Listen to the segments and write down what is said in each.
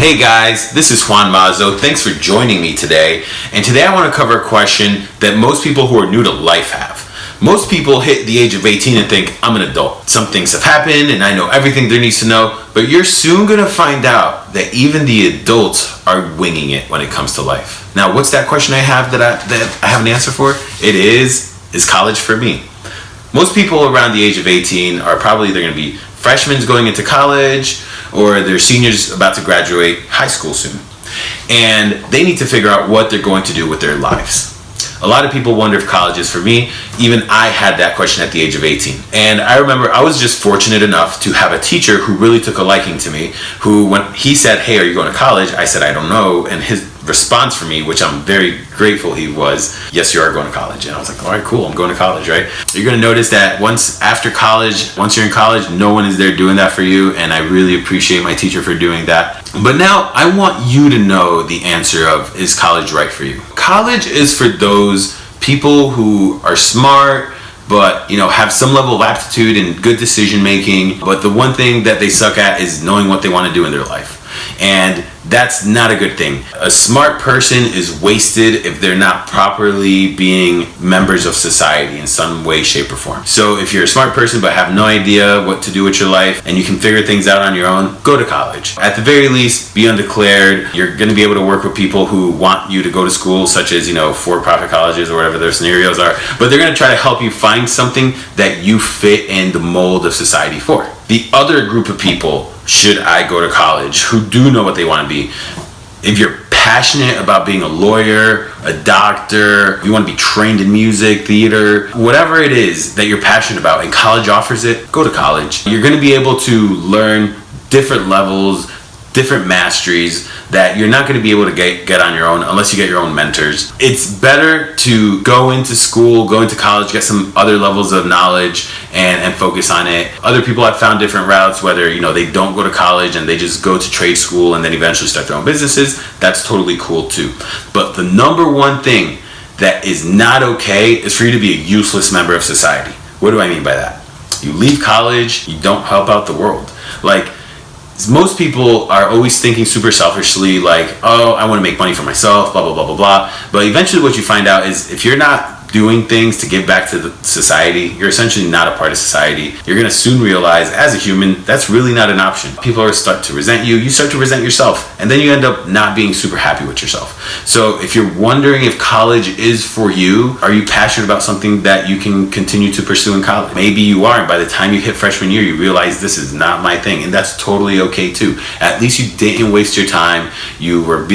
Hey guys, this is Juan Mazzo. Thanks for joining me today. And today I want to cover a question that most people who are new to life have. Most people hit the age of 18 and think, I'm an adult. Some things have happened and I know everything there needs to know, but you're soon going to find out that even the adults are winging it when it comes to life. Now, what's that question I have that I have an answer for? It is college for me? Most people around the age of 18 are probably either going to be freshmen going into college or they're seniors about to graduate high school soon. And they need to figure out what they're going to do with their lives. A lot of people wonder if college is for me. Even I had that question at the age of 18. And I remember I was just fortunate enough to have a teacher who really took a liking to me, who when he said, hey, are you going to college? I said, I don't know. And his response for me, which I'm very grateful he was, yes, you are going to college. And I was like, all right, cool, I'm going to college, right? You're going to notice that once you're in college, no one is there doing that for you. And I really appreciate my teacher for doing that. But now I want you to know the answer of, is college right for you? College is for those people who are smart, but have some level of aptitude and good decision making. But the one thing that they suck at is knowing what they want to do in their life. And that's not a good thing. A smart person is wasted if they're not properly being members of society in some way, shape, or form. So if you're a smart person but have no idea what to do with your life and you can figure things out on your own, go to college. At the very least, be undeclared. You're going to be able to work with people who want you to go to school, such as, for-profit colleges or whatever their scenarios are. But they're going to try to help you find something that you fit in the mold of society for. The other group of people, should I go to college, who do know what they want to be. If you're passionate about being a lawyer, a doctor, you want to be trained in music, theater, whatever it is that you're passionate about and college offers it, go to college. You're going to be able to learn different levels, different masteries that you're not going to be able to get on your own unless you get your own mentors. It's better to go into school, go into college, get some other levels of knowledge and focus on it. Other people have found different routes, whether they don't go to college and they just go to trade school and then eventually start their own businesses. That's totally cool too. But the number one thing that is not okay is for you to be a useless member of society. What do I mean by that? You leave college, you don't help out the world. Most people are always thinking super selfishly, like, oh, I want to make money for myself, blah, blah, blah, blah, blah. But eventually what you find out is if you're not doing things to give back to the society, you're essentially not a part of society. You're going to soon realize, as a human, that's really not an option. People start to resent you. You start to resent yourself. And then you end up not being super happy with yourself. So if you're wondering if college is for you, are you passionate about something that you can continue to pursue in college? Maybe you are. And by the time you hit freshman year, you realize this is not my thing. And that's totally okay too. At least you didn't waste your time. You're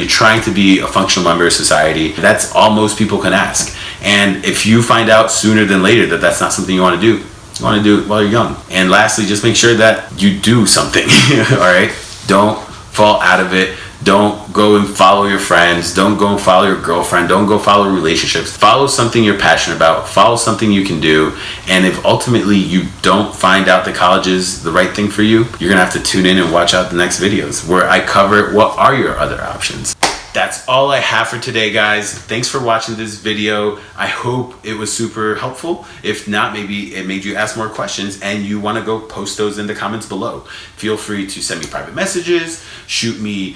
trying to be a functional member of society. That's all most people can ask. And if you find out sooner than later that that's not something you want to do, you want to do it while you're young. And lastly, just make sure that you do something, all right? Don't fall out of it. Don't go and follow your friends. Don't go and follow your girlfriend. Don't go follow relationships. Follow something you're passionate about. Follow something you can do. And if ultimately you don't find out that college is the right thing for you, you're going to have to tune in and watch out the next videos where I cover what are your other options. That's all I have for today, guys. Thanks for watching this video. I hope it was super helpful. If not, maybe it made you ask more questions and you want to go post those in the comments below. Feel free to send me private messages, shoot me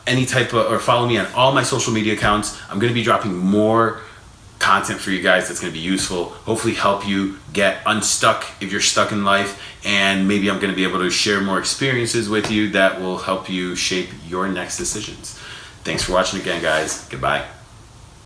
any type of, or follow me on all my social media accounts. I'm going to be dropping more content for you guys that's going to be useful, hopefully help you get unstuck if you're stuck in life, and maybe I'm going to be able to share more experiences with you that will help you shape your next decisions. Thanks for watching again, guys. Goodbye.